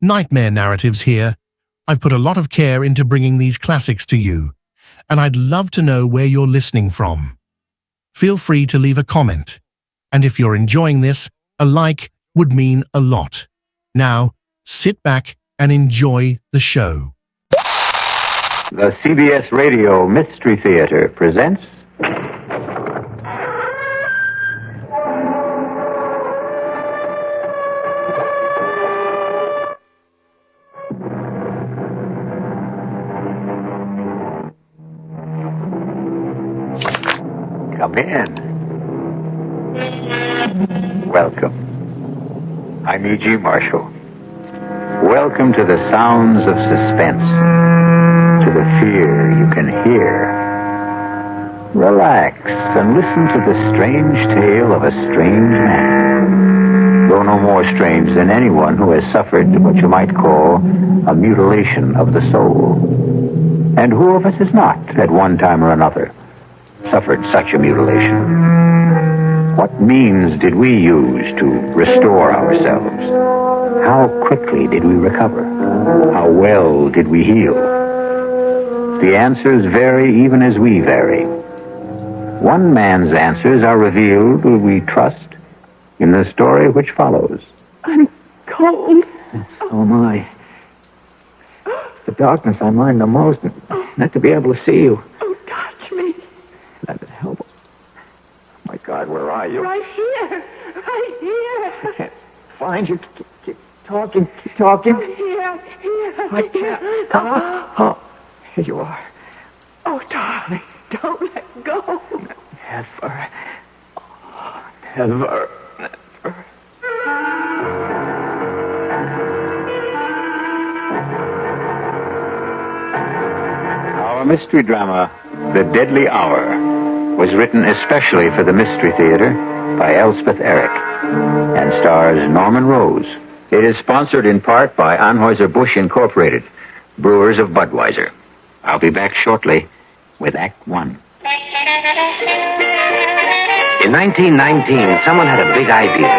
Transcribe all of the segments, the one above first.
Nightmare narratives here. I've put a lot of care into bringing these classics to you, and I'd love to know where you're listening from. Feel free to leave a comment, and if you're enjoying this, a like would mean a lot. Now, sit back and enjoy the show. The CBS Radio Mystery Theater presents... Come in. Welcome. I'm E.G. Marshall. Welcome to the sounds of suspense, to the fear you can hear. Relax and listen to the strange tale of a strange man, though no more strange than anyone who has suffered what you might call a mutilation of the soul. And who of us has not, at one time or another, suffered such a mutilation? What means did we use to restore ourselves? How quickly did we recover? How well did we heal? The answers vary even as we vary. One man's answers are revealed, we trust, in the story which follows. I'm cold. So am I. The darkness I mind the most, not to be able to see you. Oh, touch me. That would help. My God, where are you? Right here. Right here. I can't find you. Keep talking. Keep talking. Oh, here. I can't. Oh, here you are. Oh, darling, don't let go. Never. Never. Our mystery drama, The Deadly Hour, was written especially for the Mystery Theater by Elspeth Eric and stars Norman Rose. It is sponsored in part by Anheuser-Busch Incorporated, brewers of Budweiser. I'll be back shortly with Act One. In 1919, someone had a big idea.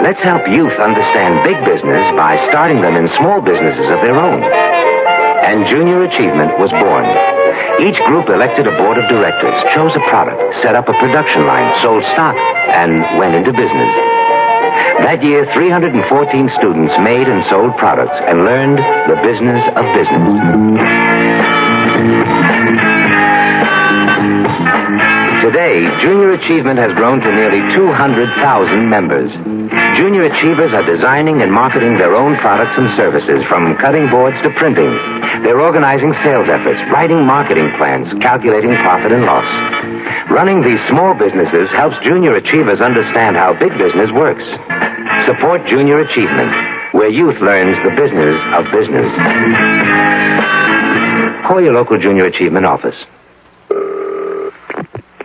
Let's help youth understand big business by starting them in small businesses of their own. And Junior Achievement was born. Each group elected a board of directors, chose a product, set up a production line, sold stock, and went into business. That year, 314 students made and sold products and learned the business of business. Today, Junior Achievement has grown to nearly 200,000 members. Junior Achievers are designing and marketing their own products and services, from cutting boards to printing. They're organizing sales efforts, writing marketing plans, calculating profit and loss. Running these small businesses helps Junior Achievers understand how big business works. Support Junior Achievement, where youth learns the business of business. Call your local Junior Achievement office.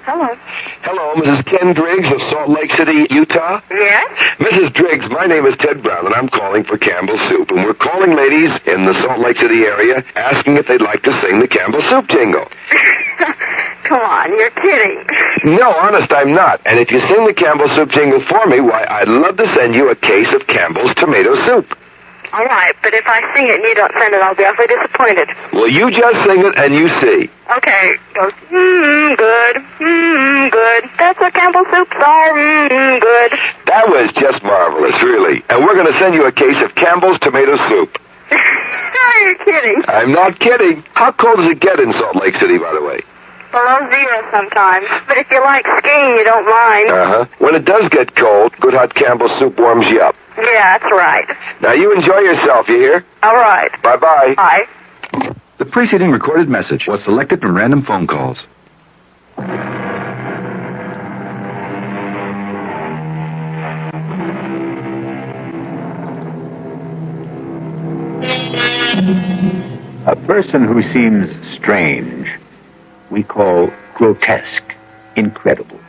Hello. Hello, Mrs. Ken Driggs of Salt Lake City, Utah. Yes? Mrs. Driggs, my name is Ted Brown, and I'm calling for Campbell's Soup. And we're calling ladies in the Salt Lake City area asking if they'd like to sing the Campbell's Soup jingle. Come on, you're kidding. No, honest, I'm not. And if you sing the Campbell's Soup jingle for me, why, I'd love to send you a case of Campbell's tomato soup. All right, but if I sing it and you don't send it, I'll be awfully disappointed. Well, you just sing it and you see. Okay, goes, good, good. That's what Campbell soups are, good. That was just marvelous, really. And we're going to send you a case of Campbell's tomato soup. Are you kidding? I'm not kidding. How cold does it get in Salt Lake City, by the way? Below zero sometimes. But if you like skiing, you don't mind. Uh-huh. When it does get cold, good hot Campbell's soup warms you up. Yeah, that's right. Now, you enjoy yourself, you hear? All right. Bye-bye. Bye. The preceding recorded message was selected from random phone calls. A person who seems strange, we call grotesque, incredible,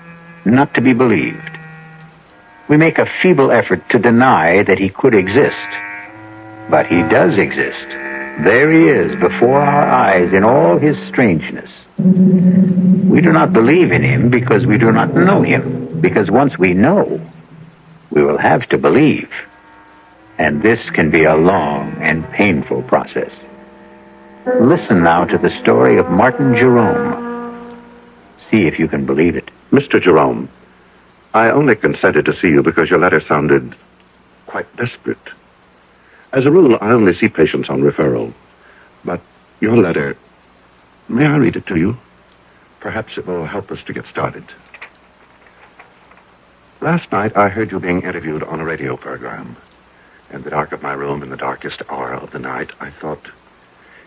not to be believed. We make a feeble effort to deny that he could exist. But he does exist. There he is before our eyes in all his strangeness. We do not believe in him because we do not know him, because once we know, we will have to believe. And this can be a long and painful process. Listen now to the story of Martin Jerome. See if you can believe it. Mr. Jerome, I only consented to see you because your letter sounded quite desperate. As a rule, I only see patients on referral. But your letter, may I read it to you? Perhaps it will help us to get started. Last night, I heard you being interviewed on a radio program. In the dark of my room, in the darkest hour of the night, I thought,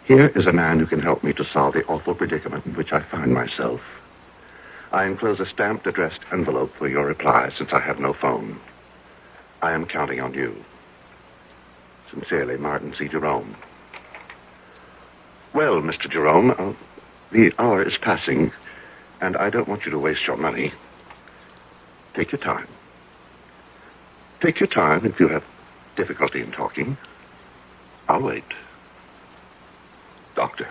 here is a man who can help me to solve the awful predicament in which I find myself. I enclose a stamped, addressed envelope for your reply, since I have no phone. I am counting on you. Sincerely, Martin C. Jerome. Well, Mr. Jerome, the hour is passing, and I don't want you to waste your money. Take your time. Take your time if you have difficulty in talking. I'll wait. Doctor.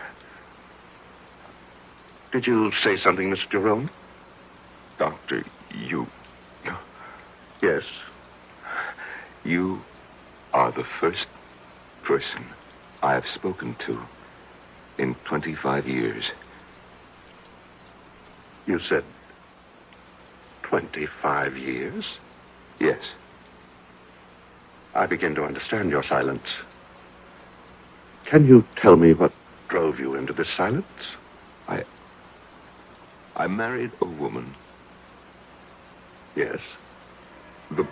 Did you say something, Mr. Jerome? Doctor, you... Yes. You are the first person I have spoken to in 25 years. You said 25 years? Yes. I begin to understand your silence. Can you tell me what drove you into this silence? I married a woman. Yes. The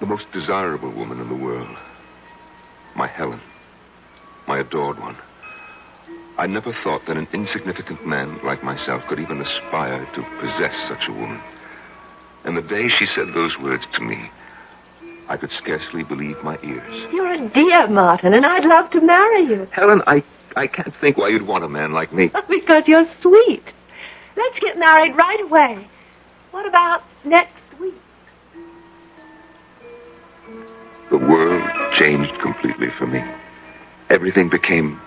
most desirable woman in the world. My Helen. My adored one. I never thought that an insignificant man like myself could even aspire to possess such a woman. And the day she said those words to me, I could scarcely believe my ears. You're a dear, Martin, and I'd love to marry you. Helen, I can't think why you'd want a man like me. Because you're sweet. Let's get married right away. What about next week? The world changed completely for me. Everything became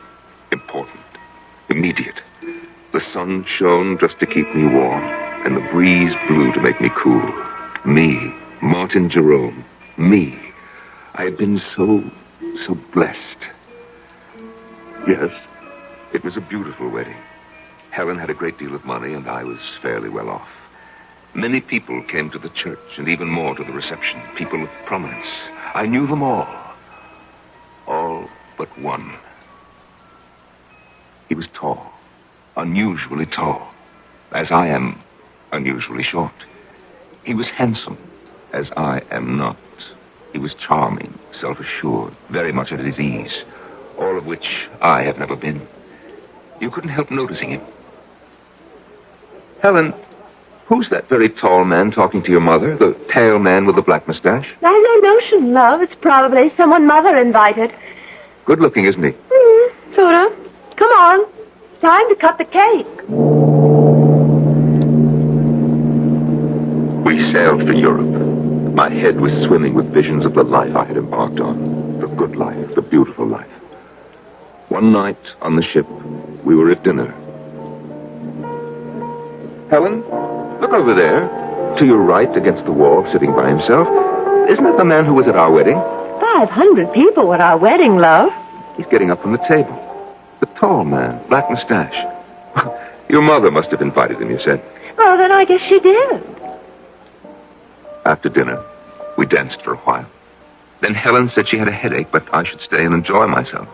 important, immediate. The sun shone just to keep me warm, and the breeze blew to make me cool. Me, Martin Jerome, me. I had been so blessed. Yes. It was a beautiful wedding. Helen had a great deal of money, and I was fairly well off. Many people came to the church, and even more to the reception. People of prominence. I knew them all. All but one. He was tall. Unusually tall. As I am unusually short. He was handsome, as I am not. He was charming, self-assured, very much at his ease. All of which I have never been. You couldn't help noticing him. Helen, who's that very tall man talking to your mother? The pale man with the black mustache? I have no notion, love. It's probably someone Mother invited. Good looking, isn't he? Sort of. Come on. Time to cut the cake. We sailed for Europe. My head was swimming with visions of the life I had embarked on. The good life, the beautiful life. One night on the ship, we were at dinner. Helen, look over there. To your right, against the wall, sitting by himself. Isn't that the man who was at our wedding? 500 people at our wedding, love. He's getting up from the table. The tall man, black mustache. Your mother must have invited him, you said. Oh, then I guess she did. After dinner, we danced for a while. Then Helen said she had a headache, but I should stay and enjoy myself.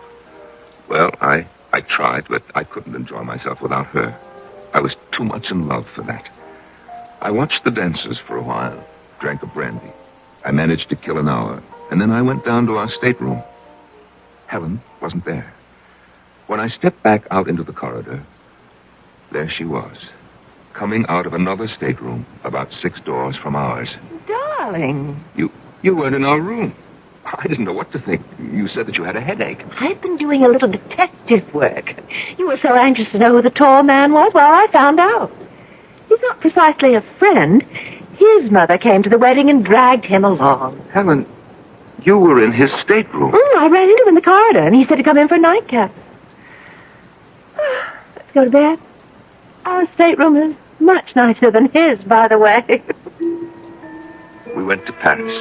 Well, I tried, but I couldn't enjoy myself without her. I was too much in love for that. I watched the dancers for a while, drank a brandy. I managed to kill an hour, and then I went down to our stateroom. Helen wasn't there. When I stepped back out into the corridor, there she was, coming out of another stateroom about 6 doors from ours. Darling. You weren't in our room. I didn't know what to think. You said that you had a headache. I've been doing a little detective work. You were so anxious to know who the tall man was. Well, I found out. He's not precisely a friend. His mother came to the wedding and dragged him along. Helen, you were in his stateroom. I ran into him in the corridor, and he said to come in for a nightcap. Let's go to bed. Our stateroom is much nicer than his, by the way. We went to Paris.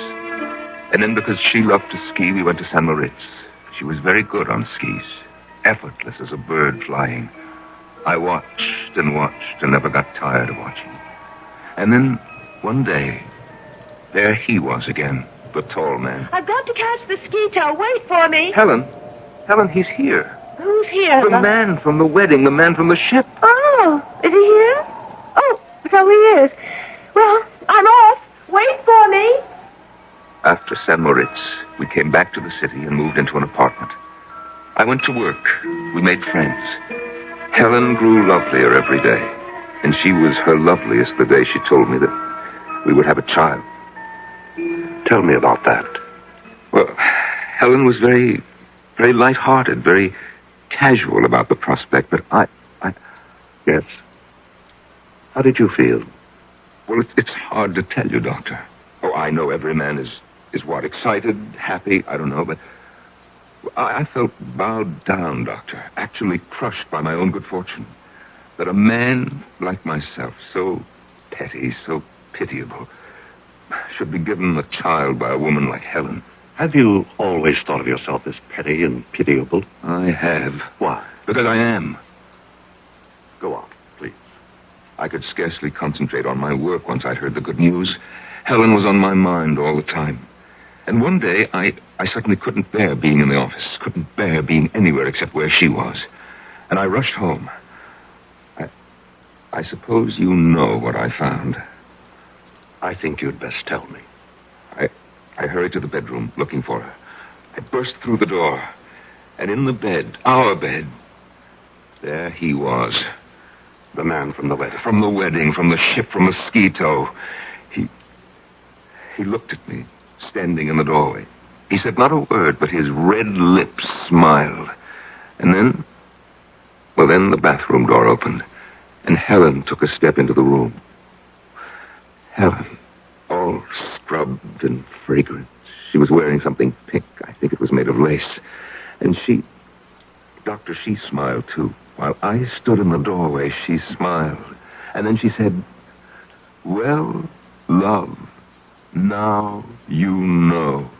And then because she loved to ski, we went to St. Moritz. She was very good on skis, effortless as a bird flying. I watched and watched and never got tired of watching. And then, one day, there he was again, the tall man. I've got to catch the ski tow. Wait for me. Helen, he's here. Who's here? The man from the wedding, the man from the ship. Oh, is he here? Oh, so he is. Well, I'm off. Wait for me. After St. Moritz, we came back to the city and moved into an apartment. I went to work. We made friends. Helen grew lovelier every day, and she was her loveliest the day she told me that we would have a child. Tell me about that. Well, Helen was very, very light-hearted, very casual about the prospect, but I... Yes? How did you feel? Well, it's hard to tell you, Doctor. Oh, I know every man is what, excited, happy, I don't know, but I felt bowed down, Doctor, actually crushed by my own good fortune. That a man like myself, so petty, so pitiable, should be given a child by a woman like Helen. Have you always thought of yourself as petty and pitiable? I have. Why? Because I am. Go on, please. I could scarcely concentrate on my work once I'd heard the good news. Helen was on my mind all the time. And one day, I suddenly couldn't bear being in the office, couldn't bear being anywhere except where she was. And I rushed home. I suppose you know what I found. I think you'd best tell me. I hurried to the bedroom, looking for her. I burst through the door, and in the bed, our bed, there he was. The man from the wedding. From the wedding, from the ship, from the ski tow. He looked at me, standing in the doorway. He said not a word, but his red lips smiled. And then the bathroom door opened, and Helen took a step into the room. Helen, all scrubbed and fragrant. She was wearing something pink. I think it was made of lace. And she smiled too. While I stood in the doorway, she smiled. And then she said, "Well, love, now you know."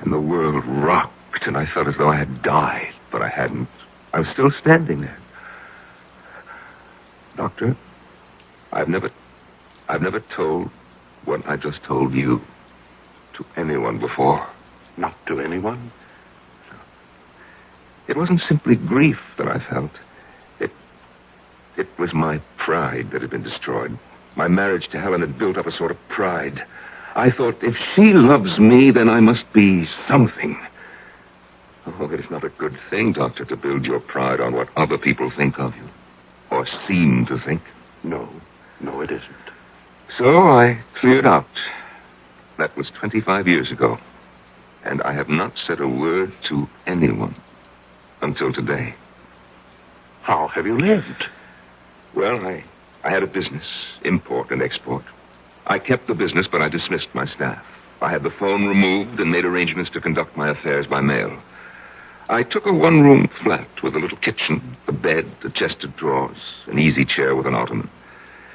And the world rocked, and I felt as though I had died, but I hadn't. I was still standing there. Doctor, I've never told what I just told you to anyone before. Not to anyone? It wasn't simply grief that I felt. It was my pride that had been destroyed. My marriage to Helen had built up a sort of pride. I thought, if she loves me, then I must be something. Oh, it is not a good thing, Doctor, to build your pride on what other people think of you, or seem to think. No, it isn't. So I cleared out. That was 25 years ago. And I have not said a word to anyone until today. How have you lived? Well, I had a business, import and export. I kept the business, but I dismissed my staff. I had the phone removed and made arrangements to conduct my affairs by mail. I took a one-room flat with a little kitchen, a bed, a chest of drawers, an easy chair with an ottoman.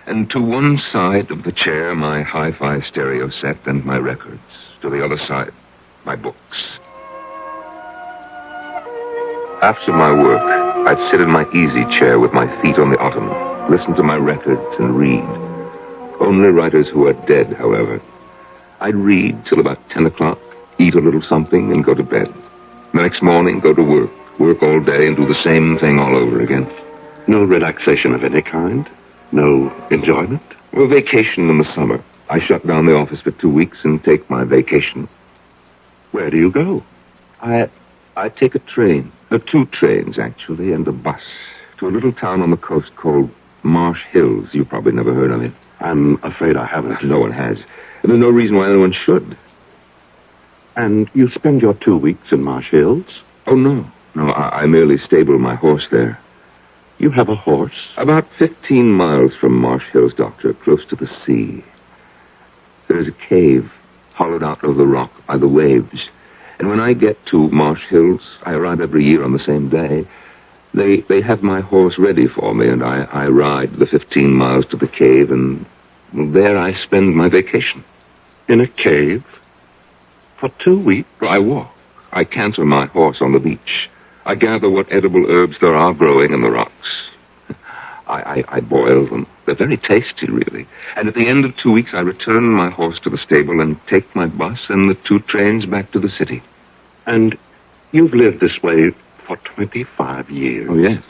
And to one side of the chair, my hi-fi stereo set and my records. To the other side, my books. After my work, I'd sit in my easy chair with my feet on the ottoman, listen to my records and read. Only writers who are dead, however. I'd read till about 10 o'clock, eat a little something, and go to bed. The next morning, go to work all day, and do the same thing all over again. No relaxation of any kind? No enjoyment? Well, vacation in the summer. I shut down the office for 2 weeks and take my vacation. Where do you go? I take a train. 2 trains, actually, and a bus. To a little town on the coast called Marsh Hills. You've probably never heard of it. I'm afraid I haven't. No one has. And there's no reason why anyone should. And you spend your 2 weeks in Marsh Hills? Oh, no. No, I merely stable my horse there. You have a horse? About 15 miles from Marsh Hills, Doctor, close to the sea. There's a cave hollowed out of the rock by the waves. And when I get to Marsh Hills, I arrive every year on the same day. They have my horse ready for me, and I ride the 15 miles to the cave, and there I spend my vacation. In a cave? For 2 weeks? I walk. I canter my horse on the beach. I gather what edible herbs there are growing in the rocks. I boil them. They're very tasty, really. And at the end of 2 weeks, I return my horse to the stable and take my bus and the 2 trains back to the city. And you've lived this way for 25 years. Oh, yes.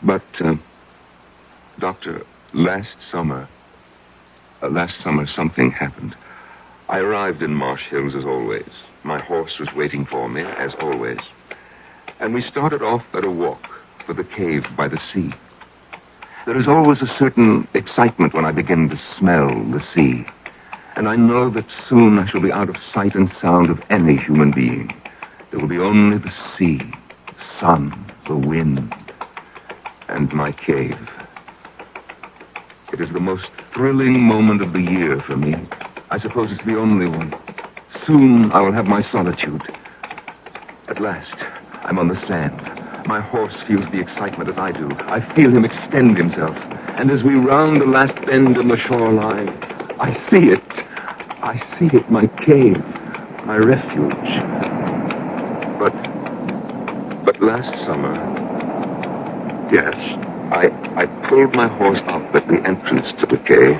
But, Doctor, last summer something happened. I arrived in Marsh Hills as always. My horse was waiting for me, as always. And we started off at a walk for the cave by the sea. There is always a certain excitement when I begin to smell the sea. And I know that soon I shall be out of sight and sound of any human being. There will be only the sea, the sun, the wind, and my cave. It is the most thrilling moment of the year for me. I suppose it's the only one. Soon I will have my solitude. At last, I'm on the sand. My horse feels the excitement as I do. I feel him extend himself. And as we round the last bend in the shoreline, I see it. I see it, my cave, my refuge. But last summer, yes, I pulled my horse up at the entrance to the cave.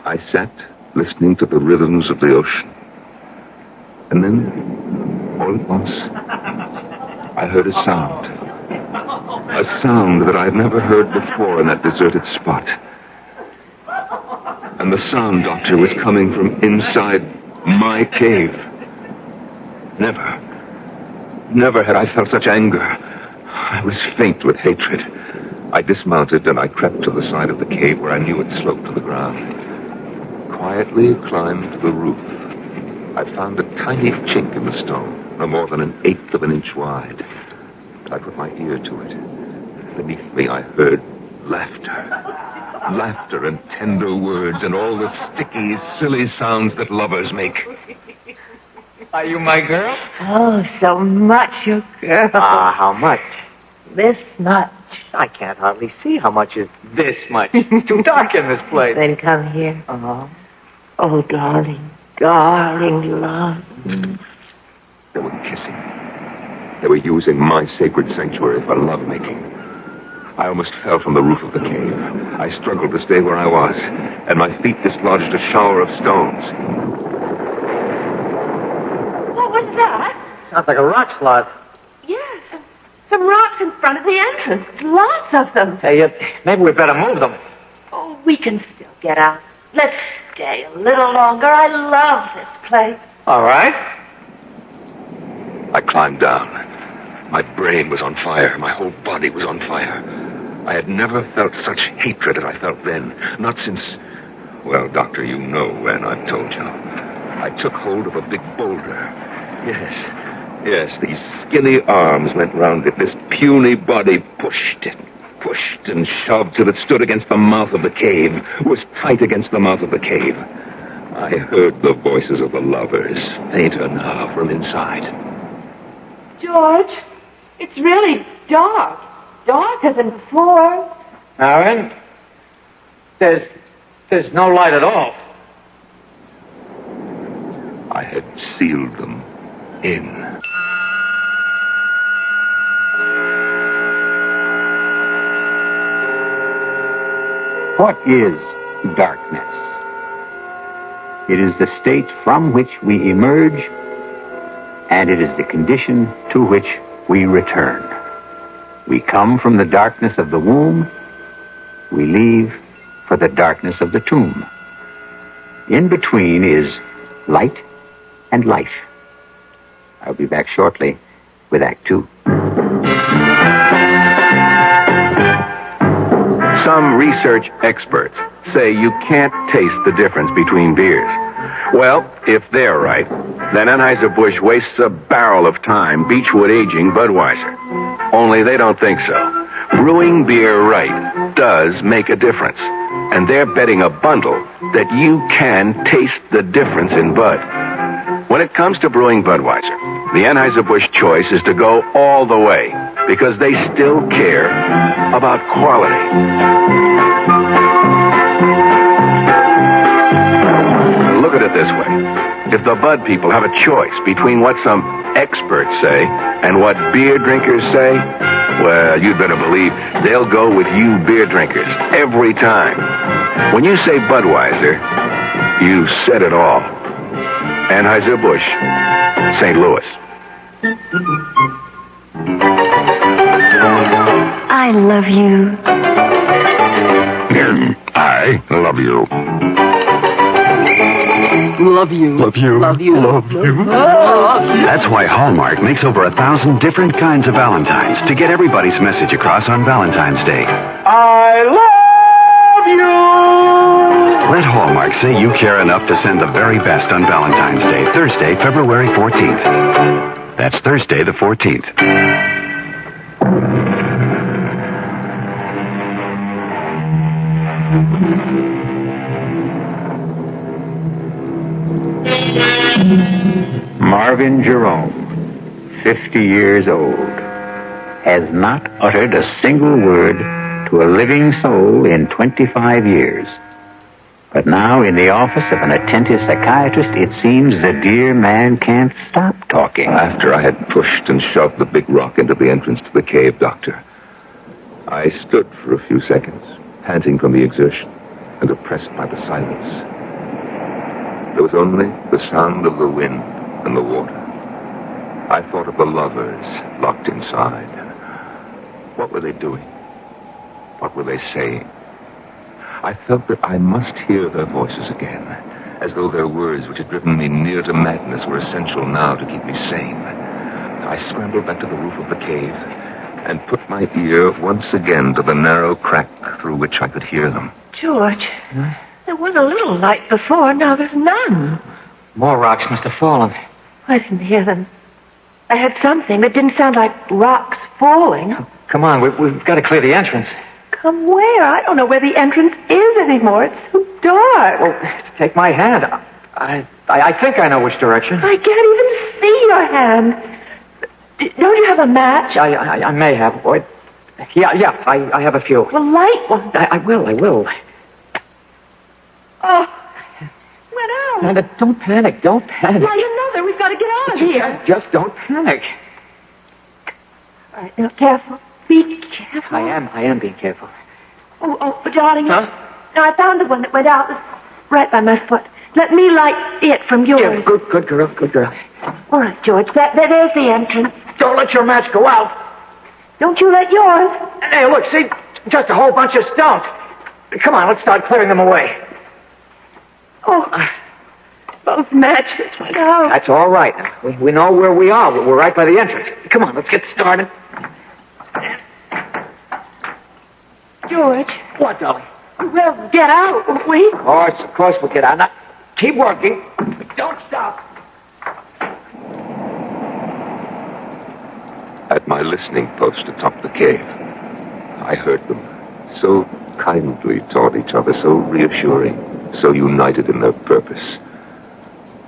I sat listening to the rhythms of the ocean. And then, all at once, I heard a sound. A sound that I had never heard before in that deserted spot. And the sound, Doctor, was coming from inside my cave. Never had I felt such anger. I was faint with hatred. I dismounted and I crept to the side of the cave where I knew it sloped to the ground. Quietly climbed to the roof. I found a tiny chink in the stone, no more than 1/8 of an inch wide. I put my ear to it. Beneath me I heard laughter and tender words and all the sticky, silly sounds that lovers make. Are you my girl? Oh, so much your girl. How much? This much. I can't hardly see how much is this much. It's too dark in this place. Then come here. Uh-huh. Oh, darling, darling love. They were kissing. They were using my sacred sanctuary for lovemaking. I almost fell from the roof of the cave. I struggled to stay where I was, and my feet dislodged a shower of stones. What was that? Sounds like a rock slide. Yes, some rocks in front of the entrance. Lots of them. Hey, maybe we better move them. Oh, we can still get out. Let's stay a little longer. I love this place. All right. I climbed down. My brain was on fire. My whole body was on fire. I had never felt such hatred as I felt then. Not since... Well, Doctor, you know when, I've told you. I took hold of a big boulder. Yes, these skinny arms went round it. This puny body pushed and shoved till it stood against the mouth of the cave, was tight against the mouth of the cave. I heard the voices of the lovers, fainter now from inside. George, it's really dark. Darker than before. Aaron, there's no light at all. I had sealed them in. What is darkness? It is the state from which we emerge, and it is the condition to which we return. We come from the darkness of the womb. We leave for the darkness of the tomb. In between is light and life. I'll be back shortly with Act 2. Some research experts say you can't taste the difference between beers. Well, if they're right, then Anheuser-Busch wastes a barrel of time Beechwood aging Budweiser. Only they don't think so. Brewing beer right does make a difference. And they're betting a bundle that you can taste the difference in Bud. When it comes to brewing Budweiser, the Anheuser-Busch choice is to go all the way because they still care about quality. Look at it this way. If the bud people have a choice between what some experts say and what beer drinkers say, well, you'd better believe they'll go with you beer drinkers every time. When you say Budweiser, you said it all. Anheuser-Busch, St. Louis. I love you. I love you. Love you. Love you. Love you. Love you. That's why Hallmark makes over 1,000 different kinds of Valentines to get everybody's message across on Valentine's Day. I love you! Let Hallmark say you care enough to send the very best on Valentine's Day, Thursday, February 14th. That's Thursday the 14th. Marvin Jerome, 50 years old, has not uttered a single word to a living soul in 25 years. But now, in the office of an attentive psychiatrist, it seems the dear man can't stop talking. After I had pushed and shoved the big rock into the entrance to the cave, Doctor, I stood for a few seconds, panting from the exertion and oppressed by the silence. There was only the sound of the wind and the water. I thought of the lovers locked inside. What were they doing? What were they saying? I felt that I must hear their voices again, as though their words, which had driven me near to madness, were essential now to keep me sane. I scrambled back to the roof of the cave and put my ear once again to the narrow crack through which I could hear them. George, there was a little light before, now there's none. More rocks must have fallen. I didn't hear them. I heard something that didn't sound like rocks falling. Come on, we've got to clear the entrance. Come where? I don't know where the entrance is anymore. It's so dark. Well, take my hand. I think I know which direction. I can't even see your hand. Don't you have a match? I may have, boy. Yeah, I have a few. Well, light one. I will. Oh, went out. Nana, don't panic. Don't panic. Light another. We've got to get out of here. Just don't panic. All right, now, careful. Be careful. I am being careful. Oh, darling. Huh? No, I found the one that went out. It's right by my foot. Let me light it from yours. Yeah, good girl. All right, George. There's the entrance. Don't let your match go out. Don't you let yours. Hey, look, see? Just a whole bunch of stones. Come on, let's start clearing them away. Oh, both matches went out. That's all right. We know where we are. We're right by the entrance. Come on, let's get started. George. What, darling? We'll get out, won't we? Of course we'll get out. Now, keep working. Don't stop. At my listening post atop the cave, I heard them, so kindly toward each other, so reassuring, so united in their purpose.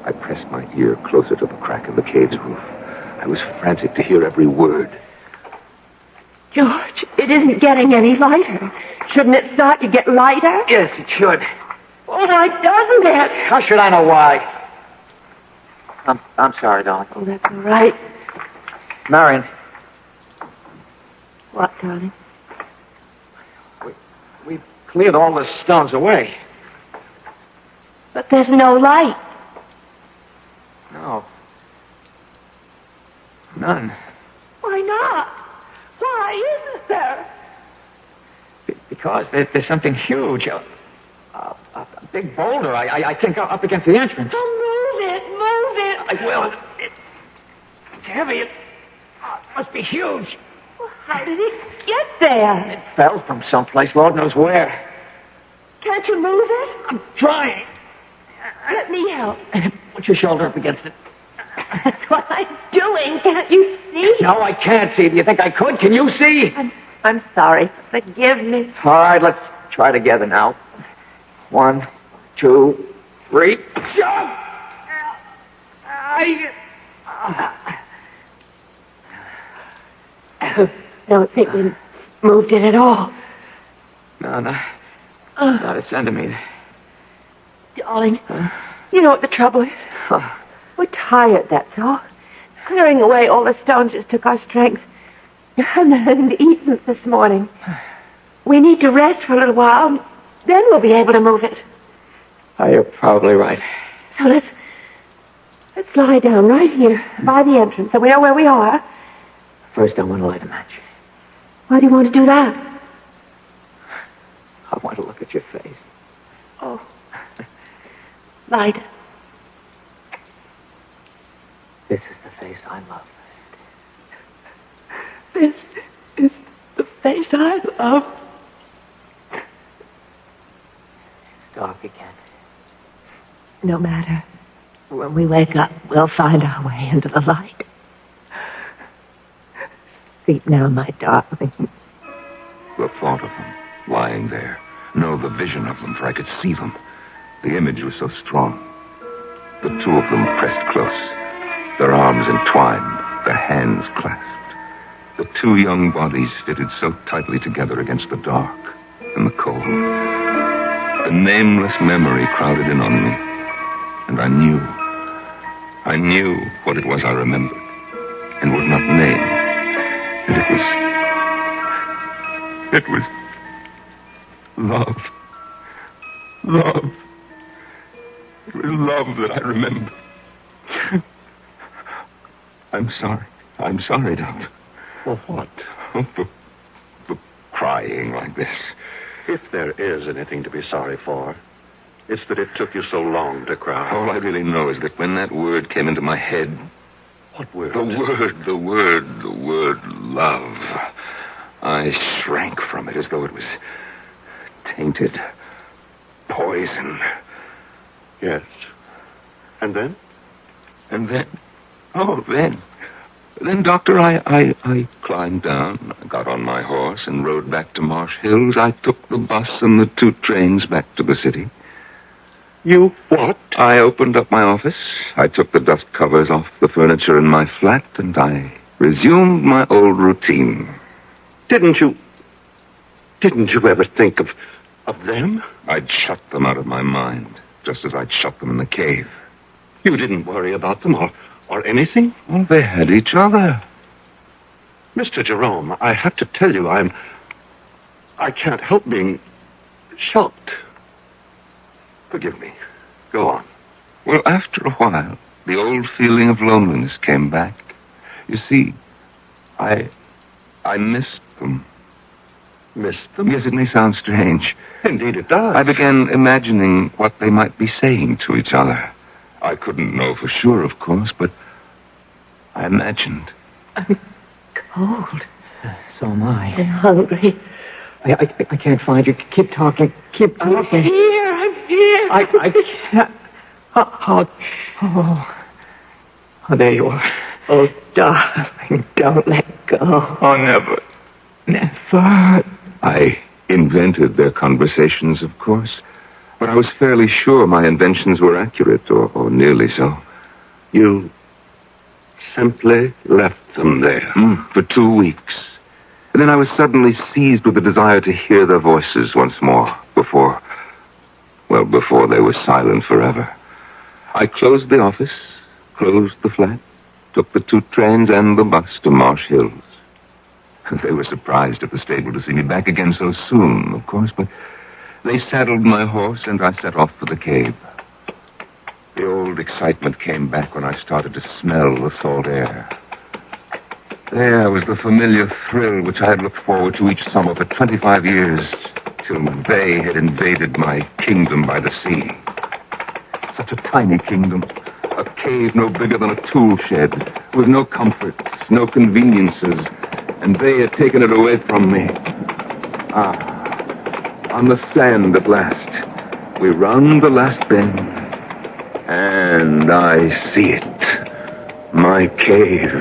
I pressed my ear closer to the crack in the cave's roof. I was frantic to hear every word. George, it isn't getting any lighter. Shouldn't it start to get lighter? Yes, it should. Oh, why doesn't it? How should I know why? I'm sorry, darling. Oh, that's all right. Marion. What, darling? We've cleared all the stones away. But there's no light. No. None. Why not? Why isn't there? Because there's something huge. A big boulder, I think, up against the entrance. Oh, move it. I will. It's heavy. It must be huge. Well, how did it get there? It fell from someplace, Lord knows where. Can't you move it? I'm trying. Let me help. Put your shoulder up against it. That's what I'm doing. Can't you see? No, I can't see. Do you think I could? Can you see? I'm sorry. Forgive me. All right, let's try together now. 1, 2, 3. Jump! I don't think we moved it at all. No, not a centimeter. Darling, you know what the trouble is? awful. We're tired, that's all. Clearing away all the stones just took our strength. And eaten this morning. We need to rest for a little while. Then we'll be able to move it. Oh, you're probably right. So let's lie down right here by the entrance so we know where we are. First, I want to light a match. Why do you want to do that? I want to look at your face. Oh. Light it. This is the face I love. This is the face I love. It's dark again. No matter. When we wake up, we'll find our way into the light. Sleep now, my darling. The thought of them, lying there. No, the vision of them, for I could see them. The image was so strong. The two of them pressed close, their arms entwined, their hands clasped. The two young bodies fitted so tightly together against the dark and the cold. A nameless memory crowded in on me, and I knew what it was I remembered and would not name. And it was love. Love. It was love that I remember. I'm sorry, Doctor. For what? For crying like this. If there is anything to be sorry for, it's that it took you so long to cry. All I really know is that when that word came into my head... What word? The word love. I shrank from it as though it was tainted. Poison. Yes. And then? Then, Doctor, I climbed down, I got on my horse and rode back to Marsh Hills. I took the bus and the 2 trains back to the city. You what? I opened up my office. I took the dust covers off the furniture in my flat, and I resumed my old routine. Didn't you ever think of them? I'd shut them out of my mind, just as I'd shut them in the cave. You didn't worry about them or anything? Well, they had each other. Mr. Jerome, I have to tell you, I can't help being shocked. Forgive me. Go on. Well, after a while, the old feeling of loneliness came back. You see, I missed them. Missed them? Yes, it may sound strange. Indeed it does. I began imagining what they might be saying to each other. I couldn't know for sure, of course, but I imagined. I'm cold. So am I. And hungry. I can't find you. Keep talking. Keep talking. I'm here. I can't. Oh, there you are. Oh, darling, don't let go. Oh, never. Never. I invented their conversations, of course, but I was fairly sure my inventions were accurate, or nearly so. You simply left them there. For 2 weeks. And then I was suddenly seized with the desire to hear their voices once more, before they were silent forever. I closed the office, closed the flat, took the 2 trains and the bus to Marsh Hills. They were surprised at the stable to see me back again so soon, of course, but they saddled my horse and I set off for the cave. The old excitement came back when I started to smell the salt air. There was the familiar thrill which I had looked forward to each summer for 25 years, till they had invaded my kingdom by the sea. Such a tiny kingdom, a cave no bigger than a tool shed, with no comforts, no conveniences, and they had taken it away from me. On the sand at last, we round the last bend, and I see it. My cave,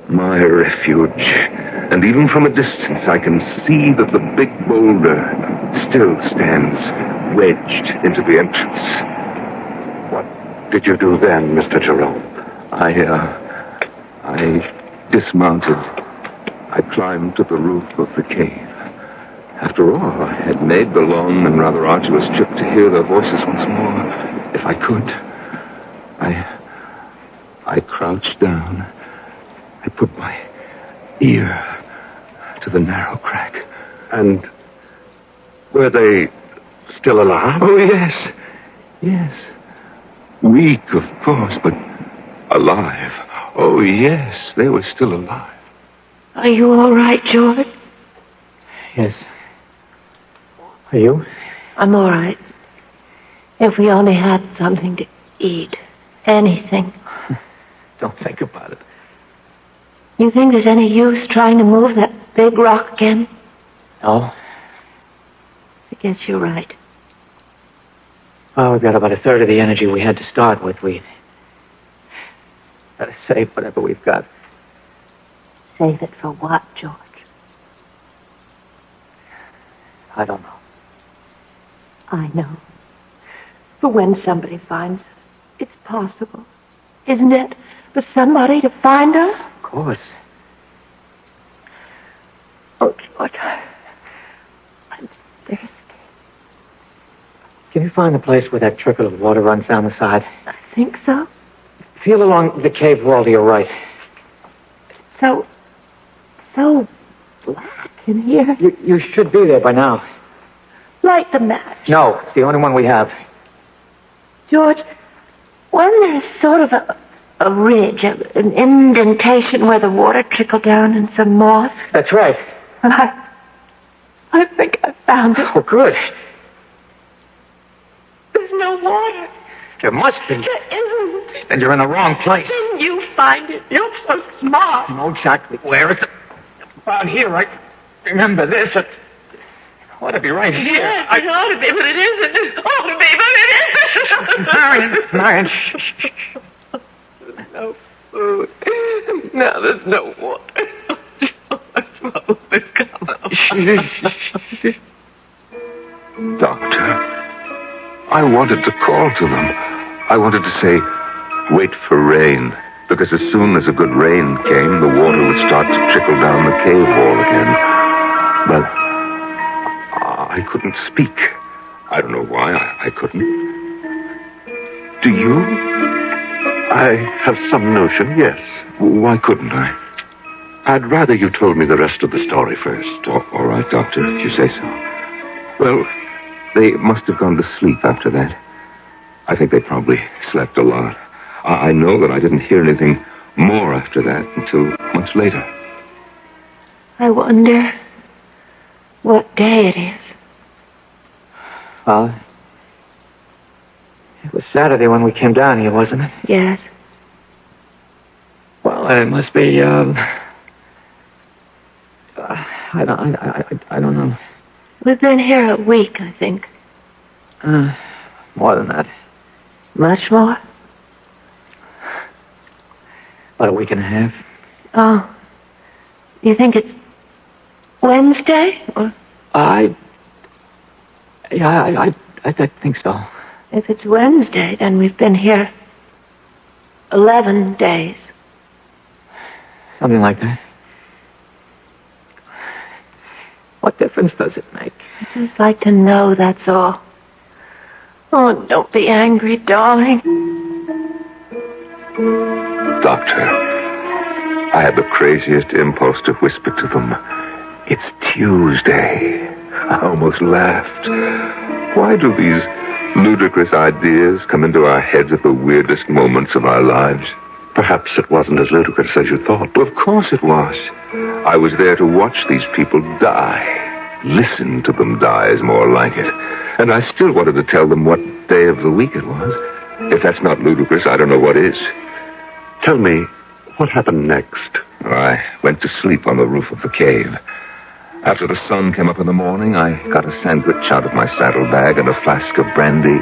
my refuge. And even from a distance, I can see that the big boulder still stands wedged into the entrance. What did you do then, Mr. Jerome? I dismounted. I climbed to the roof of the cave. After all, I had made the long and rather arduous trip to hear their voices once more, if I could. I crouched down. I put my ear to the narrow crack. And were they still alive? Oh, yes. Yes. Weak, of course, but alive. Oh, yes, they were still alive. Are you all right, George? Yes. Are you? I'm all right. If we only had something to eat. Anything. Don't think about it. You think there's any use trying to move that big rock again? No? I guess you're right. Well, we've got about a third of the energy we had to start with. We gotta save whatever we've got. Save it for what, George? I don't know. I know. For when somebody finds us, it's possible, isn't it? For somebody to find us? Of course. Oh, George, I'm thirsty. Can you find the place where that trickle of water runs down the side? I think so. Feel along the cave wall to your right. So black in here. You should be there by now. Light the match. No, it's the only one we have. George, wasn't there sort of a ridge, an indentation where the water trickled down in some moss? That's right. Well, I think I found it. Oh, good. There's no water. There must be. There isn't. Then you're in the wrong place. Didn't you find it? You're so smart. I know exactly where. It's about here, right? Remember this. It ought to be right here. Yes, it ought to be, but it isn't. It ought to be, but it isn't. Marion, shh. There's no food. Now there's no water. Doctor, I wanted to call to them. I wanted to say, wait for rain, because as soon as a good rain came, the water would start to trickle down the cave wall again. But I couldn't speak. I don't know why I couldn't. Do you? I have some notion, yes. Why couldn't I? I'd rather you told me the rest of the story first. All right, Doctor, if you say so. Well, they must have gone to sleep after that. I think they probably slept a lot. I know that I didn't hear anything more after that until much later. I wonder what day it is. Well, it was Saturday when we came down here, wasn't it? Yes. Well, it must be, I don't know. We've been here a week, I think. More than that. Much more? About a week and a half. Oh. You think it's Wednesday? Or I think so. if it's Wednesday, then we've been here 11 days. Something like that. What difference does it make? I'd just like to know, that's all. Oh, don't be angry, darling. Doctor, I had the craziest impulse to whisper to them, it's Tuesday. I almost laughed. Why do these ludicrous ideas come into our heads at the weirdest moments of our lives? Perhaps it wasn't as ludicrous as you thought. Of course it was. I was there to watch these people die. Listen to them die is more like it. And I still wanted to tell them what day of the week it was. If that's not ludicrous, I don't know what is. Tell me, what happened next? I went to sleep on the roof of the cave. After the sun came up in the morning, I got a sandwich out of my saddlebag and a flask of brandy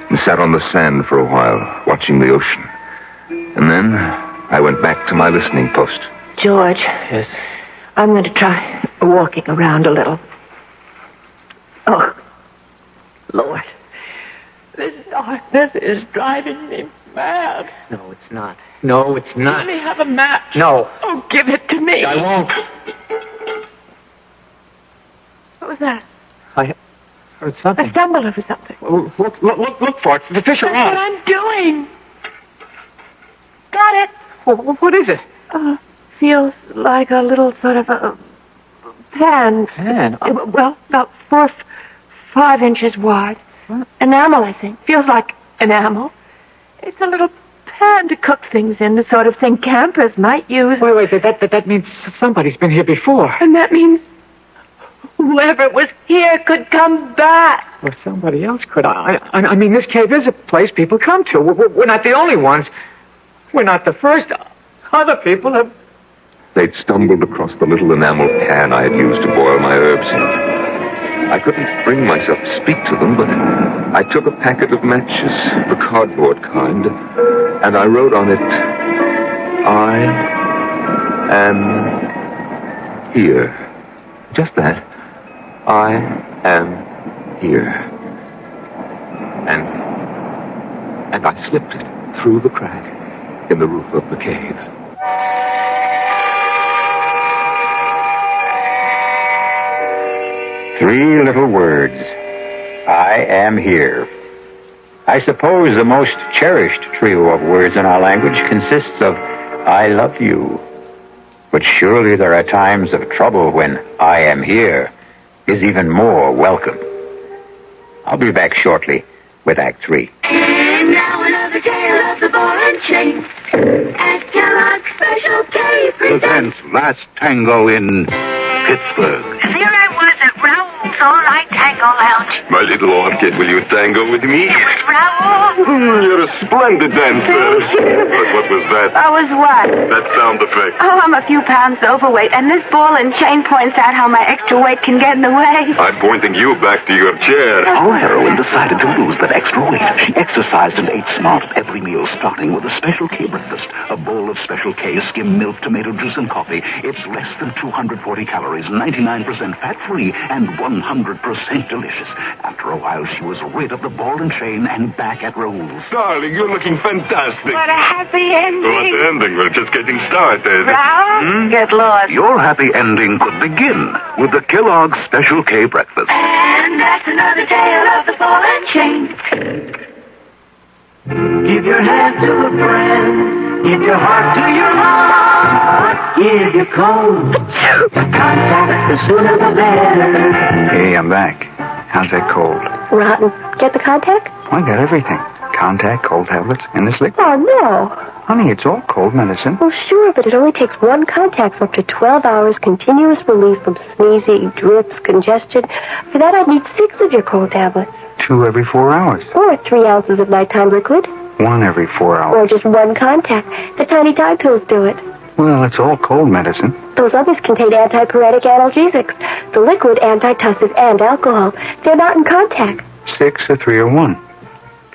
and sat on the sand for a while, watching the ocean. And then I went back to my listening post. George. Yes? I'm going to try walking around a little. Oh, Lord. This darkness is driving me mad. No, it's not. No, it's not. Let me have a match. No. Oh, give it to me. I won't. What was that? I heard something. I stumbled over something. Oh, look for it. The fish are That's on. what I'm doing. got it. Well, what is it? Feels like a little sort of a pan. Pan? Well, about 5 inches wide. What? Enamel, I think. Feels like enamel. It's a little pan to cook things in, the sort of thing campers might use. Wait, that means somebody's been here before. And that means whoever was here could come back. Or somebody else could. I mean, this cave is a place people come to. We're not the only ones. We're not the first. Other people have... They'd stumbled across the little enamel pan I had used to boil my herbs in. I couldn't bring myself to speak to them, but I took a packet of matches, the cardboard kind, and I wrote on it, I am here. Just that. I am here. And I slipped it through the crack in the roof of the cave. Three little words. I am here. I suppose the most cherished trio of words in our language consists of I love you. But surely there are times of trouble when I am here is even more welcome. I'll be back shortly with Act 3. And now another tale of the ball and chain. At Kellogg's Special K presents Last Tango in Pittsburgh. There I was at Raoul's All-Night Tango Lounge. My little orchid, will you tango with me? It was Raoul. You're a splendid dancer. But what was that? I was what? That sound effect. Oh, I'm a few pounds overweight, and this ball and chain points out how my extra weight can get in the way. I'm pointing you back to your chair. Our heroine decided to lose that extra weight. She exercised and ate smart at every meal, starting with a Special K breakfast. A bowl of Special K, skim milk, tomato juice, and coffee. It's less than 240 calories, 99% fat-free, and 100% delicious. After a while, she was rid of the ball and chain and back at Raoul's. Darling, you're looking fantastic. What a happy ending. What ending? We're just getting started. Raoul, get lost. Your happy ending could begin with the Kellogg's Special K breakfast. And that's another tale of the ball and chain. Give your hand to a friend. Give your heart to your heart. Give your cold. Contact, the sooner the better. Hey, I'm back. How's that cold? Rotten. Get the contact? I got everything. Contact, cold tablets, and this liquid. Oh, no. Honey, it's all cold medicine. Well, sure, but it only takes one contact for up to 12 hours continuous relief from sneezing, drips, congestion. For that, I'd need 6 of your cold tablets. 2 every 4 hours. Or 3 ounces of nighttime liquid. 1 every 4 hours. Or just one contact. The tiny Tide pills do it. Well, it's all cold medicine. Those others contain antipyretic analgesics. The liquid, antitussive, and alcohol. They're not in contact. 6 or 3 or 1.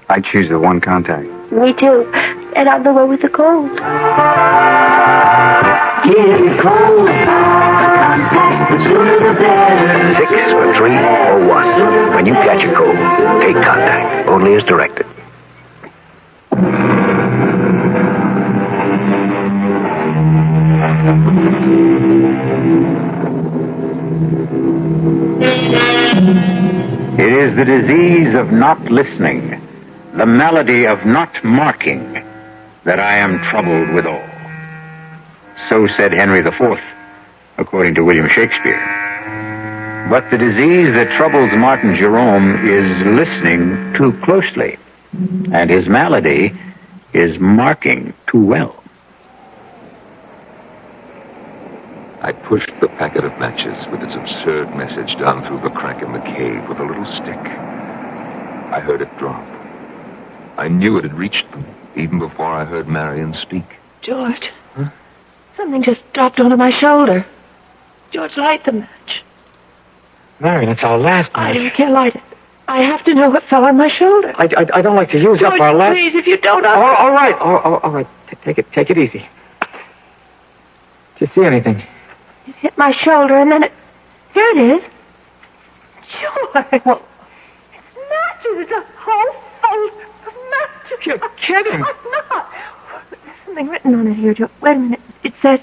I choose the one contact. Me too. And I'm the one with the cold. Give your cold. Contact, the sooner the better. 6 or 3 or 1. When you catch a cold, take contact. Only as directed. It is the disease of not listening, the malady of not marking, that I am troubled withal. So said Henry IV, according to William Shakespeare. But the disease that troubles Martin Jerome is listening too closely, and his malady is marking too well. I pushed the packet of matches with its absurd message down through the crack in the cave with a little stick. I heard it drop. I knew it had reached them, even before I heard Marion speak. George. Huh? Something just dropped onto my shoulder. George, light the match. Marion, it's our last match. I can't light it. I have to know what fell on my shoulder. I don't like to use George, up our last... please, if you don't... All right. All right. Take it easy. Did you see anything? It hit my shoulder, and then it... Here it is. George! Well, it's matches. It's a whole fold of matches. You're kidding. I'm not. There's something written on it here, George. Wait a minute. It says,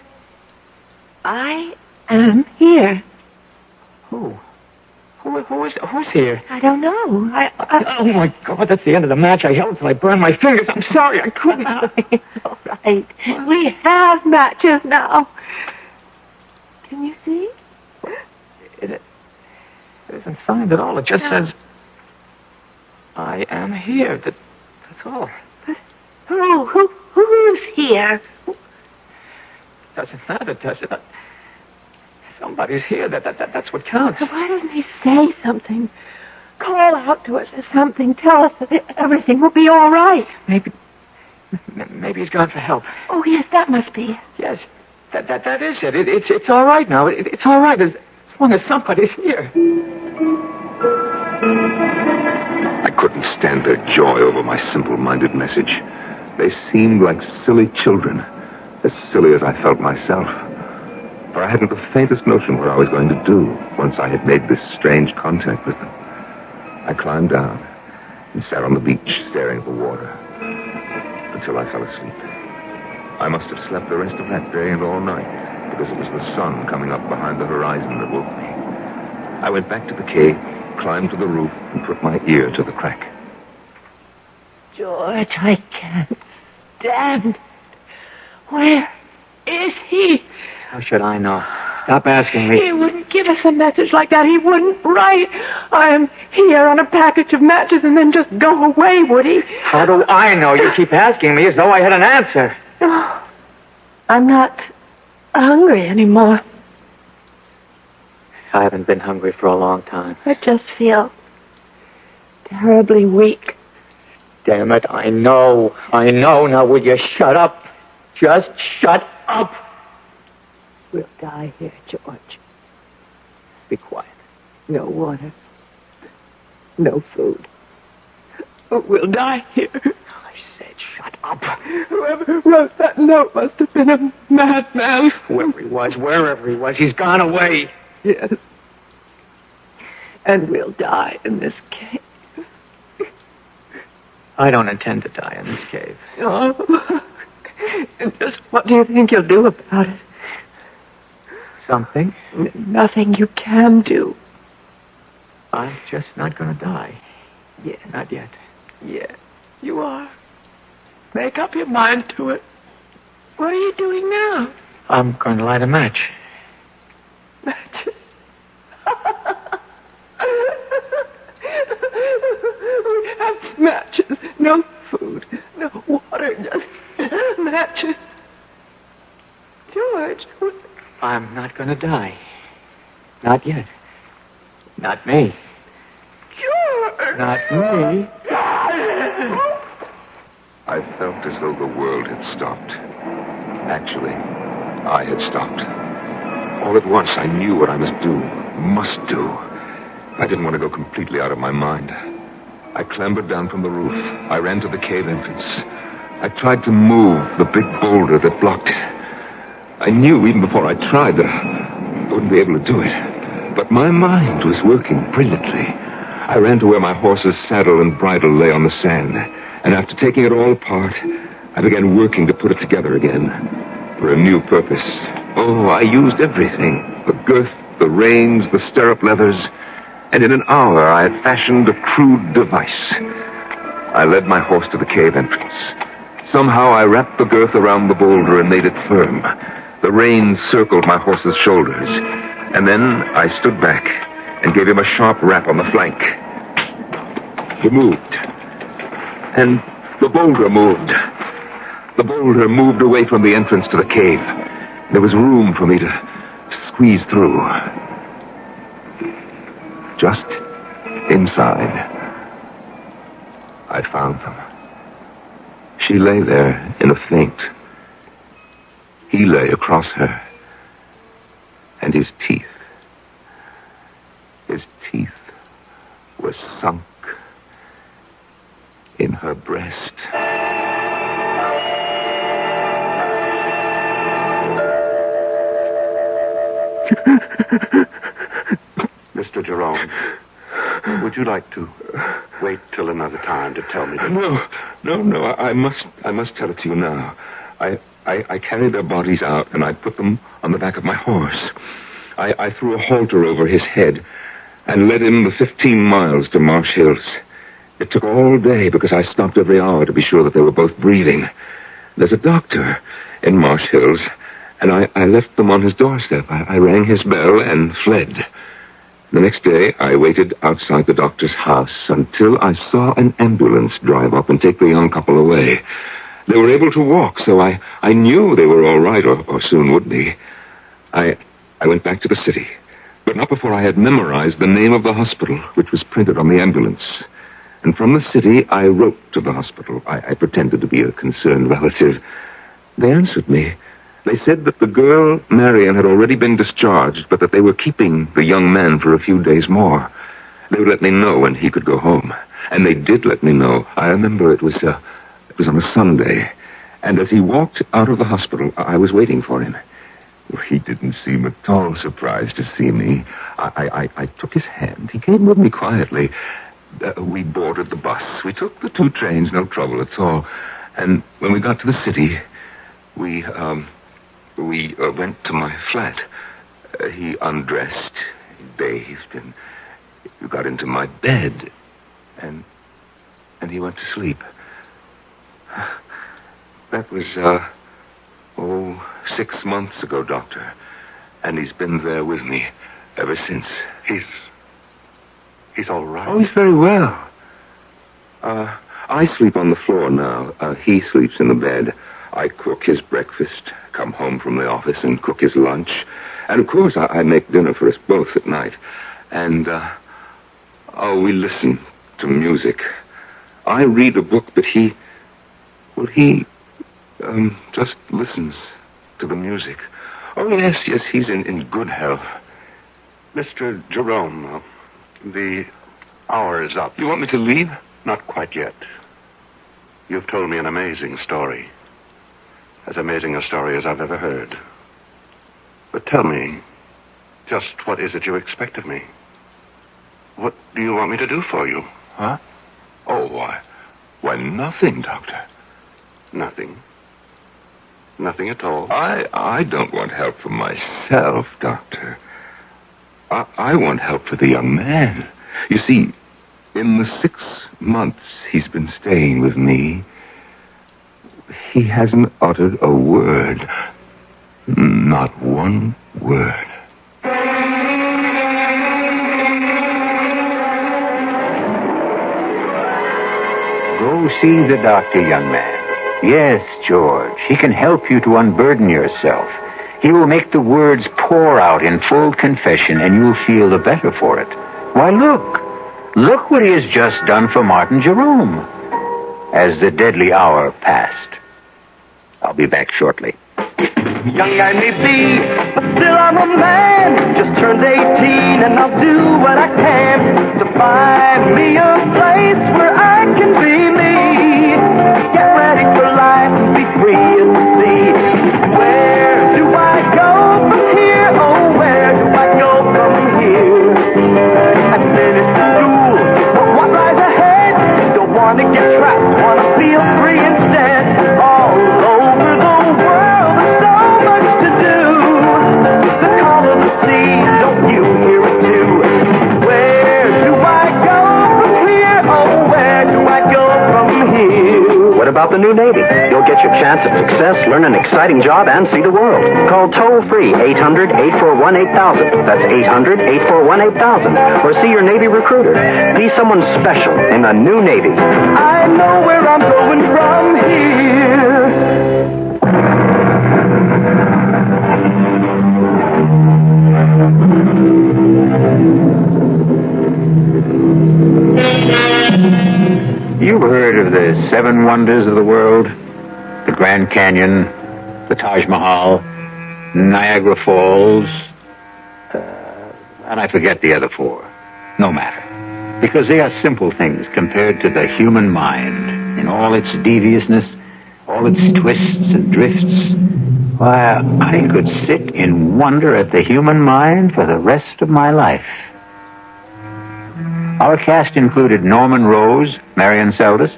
I am here. Who? Who's here? I don't know. Oh, my God, that's the end of the match. I held until I burned my fingers. I'm sorry, I couldn't. It's all right. We have matches now. Can you see? It isn't signed at all. It just says, I am here. That's all. But who's here? Doesn't matter, does it? Somebody's here. That's what counts. Why doesn't he say something? Call out to us or something. Tell us that everything will be all right. Maybe he's gone for help. Oh, yes, that must be it. Yes, that is it. It's all right now. It's all right as long as somebody's here. I couldn't stand their joy over my simple-minded message. They seemed like silly children, as silly as I felt myself. For I hadn't the faintest notion what I was going to do once I had made this strange contact with them. I climbed down and sat on the beach staring at the water until I fell asleep. I must have slept the rest of that day and all night because it was the sun coming up behind the horizon that woke me. I went back to the cave, climbed to the roof, and put my ear to the crack. George, I can't stand it. Where is he? How should I know? Stop asking me. He wouldn't give us a message like that. He wouldn't write, I am here on a package of matches and then just go away, would he? How do I know? You keep asking me as though I had an answer. Oh, I'm not hungry anymore. I haven't been hungry for a long time. I just feel terribly weak. Damn it, I know. Now, will you shut up? Just shut up. We'll die here, George. Be quiet. No water. No food. We'll die here. I said shut up. Whoever wrote that note must have been a madman. Wherever he was, he's gone away. Yes. And we'll die in this cave. I don't intend to die in this cave. Oh. And just what do you think you'll do about it? Something? Nothing you can do. I'm just not going to die. Yeah. Not yet. Yeah, you are. Make up your mind to it. What are you doing now? I'm going to light a match. Matches. We have matches. No food. No water. Just matches. George. I'm not going to die. Not yet. Not me. George. Not me. I felt as though the world had stopped. Actually, I had stopped. All at once, I knew what I must do. I didn't want to go completely out of my mind. I clambered down from the roof. I ran to the cave entrance. I tried to move the big boulder that blocked it. I knew even before I tried that I wouldn't be able to do it. But my mind was working brilliantly. I ran to where my horse's saddle and bridle lay on the sand. And after taking it all apart, I began working to put it together again for a new purpose. Oh, I used everything. The girth, the reins, the stirrup leathers. And in an hour, I had fashioned a crude device. I led my horse to the cave entrance. Somehow, I wrapped the girth around the boulder and made it firm. The reins circled my horse's shoulders. And then I stood back and gave him a sharp rap on the flank. He moved. And the boulder moved. The boulder moved away from the entrance to the cave. There was room for me to squeeze through. Just inside, I found them. She lay there in a faint. He lay across her. And his teeth were sunk in her breast. Mr. Jerome, would you like to wait till another time to tell me? No, I must tell it to you now. I carried their bodies out, and I put them on the back of my horse. I threw a halter over his head, and led him the 15 miles to Marsh Hills. It took all day because I stopped every hour to be sure that they were both breathing. There's a doctor in Marsh Hills, and I left them on his doorstep. I rang his bell and fled. The next day, I waited outside the doctor's house until I saw an ambulance drive up and take the young couple away. They were able to walk, so I knew they were all right, or soon would be. I went back to the city, but not before I had memorized the name of the hospital, which was printed on the ambulance. And from the city, I wrote to the hospital. I pretended to be a concerned relative. They answered me. They said that the girl, Marion, had already been discharged, but that they were keeping the young man for a few days more. They would let me know when he could go home. And they did let me know. I remember it was on a Sunday. And as he walked out of the hospital, I was waiting for him. He didn't seem at all surprised to see me. I took his hand. He came with me quietly. We boarded the bus. We took the 2 trains, no trouble at all. And when we got to the city, we went to my flat. He undressed, he bathed, and got into my bed. And he went to sleep. That was, 6 months ago, Doctor. And he's been there with me ever since. He's all right. Oh, he's very well. I sleep on the floor now. He sleeps in the bed. I cook his breakfast, come home from the office and cook his lunch. And, of course, I make dinner for us both at night. And, we listen to music. I read a book, but he just listens to the music. Oh, yes, he's in good health. Mr. Jerome, the hour is up. You want me to leave? Not quite yet. You've told me an amazing story. As amazing a story as I've ever heard. But tell me, just what is it you expect of me? What do you want me to do for you? Huh? Oh, why, nothing, Doctor. Nothing? Nothing at all? I don't want help for myself, Doctor. I want help for the young man. You see, in the 6 months he's been staying with me, he hasn't uttered a word. Not one word. Go see the doctor, young man. Yes, George, he can help you to unburden yourself. He will make the words pour out in full confession, and you'll feel the better for it. Why, look what he has just done for Martin Jerome. As the deadly hour passed. I'll be back shortly. Young I may be, but still I'm a man. Just turned 18 and I'll do what I can to find me a place where I can be me. Get ready for life and be free as the sea. Where do I go from here? Oh, where do I go from here? I finished school, but what lies ahead? Don't want to get trapped, want to feel free instead. All over the world, there's so much to do. The call of the sea, don't you hear it too? Where do I go from here? Oh, where do I go from here? What about the new Navy? You'll get your chance at success, learn an exciting job, and see the world. Call toll-free 800-841-8000. That's 800-841-8000. Or see your Navy recruiter. Be someone special in the new Navy. I know where I'm going from here. You've heard of the 7 wonders of the world? The Grand Canyon, the Taj Mahal, Niagara Falls, and I forget the other 4. No matter. Because they are simple things compared to the human mind in all its deviousness, all its twists and drifts. Why, I could sit in wonder at the human mind for the rest of my life. Our cast included Norman Rose, Marion Seldes,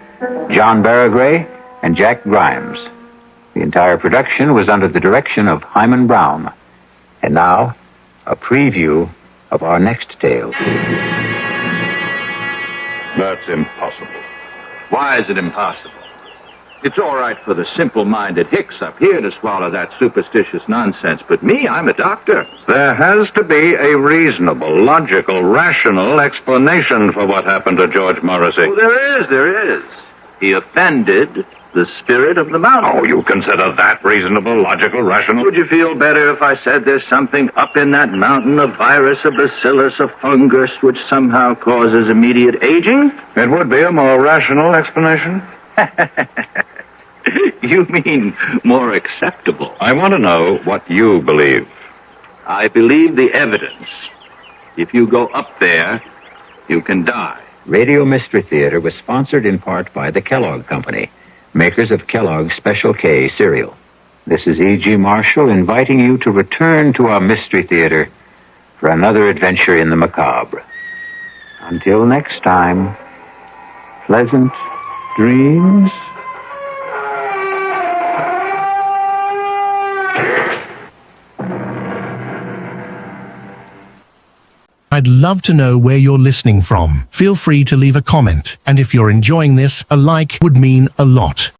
John Barragray, and Jack Grimes. The entire production was under the direction of Hyman Brown. And now, a preview of our next tale. That's impossible. Why is it impossible? It's all right for the simple-minded hicks up here to swallow that superstitious nonsense, but me, I'm a doctor. There has to be a reasonable, logical, rational explanation for what happened to George Morrissey. Oh, there is. He offended the spirit of the mountain. Oh, you consider that reasonable, logical, rational? Would you feel better if I said there's something up in that mountain, a virus, a bacillus, a fungus, which somehow causes immediate aging? It would be a more rational explanation. You mean more acceptable? I want to know what you believe. I believe the evidence. If you go up there, you can die. Radio Mystery Theater was sponsored in part by the Kellogg Company, makers of Kellogg's Special K cereal. This is E.G. Marshall inviting you to return to our Mystery Theater for another adventure in the macabre. Until next time, pleasant dreams. I'd love to know where you're listening from. Feel free to leave a comment, and if you're enjoying this, a like would mean a lot.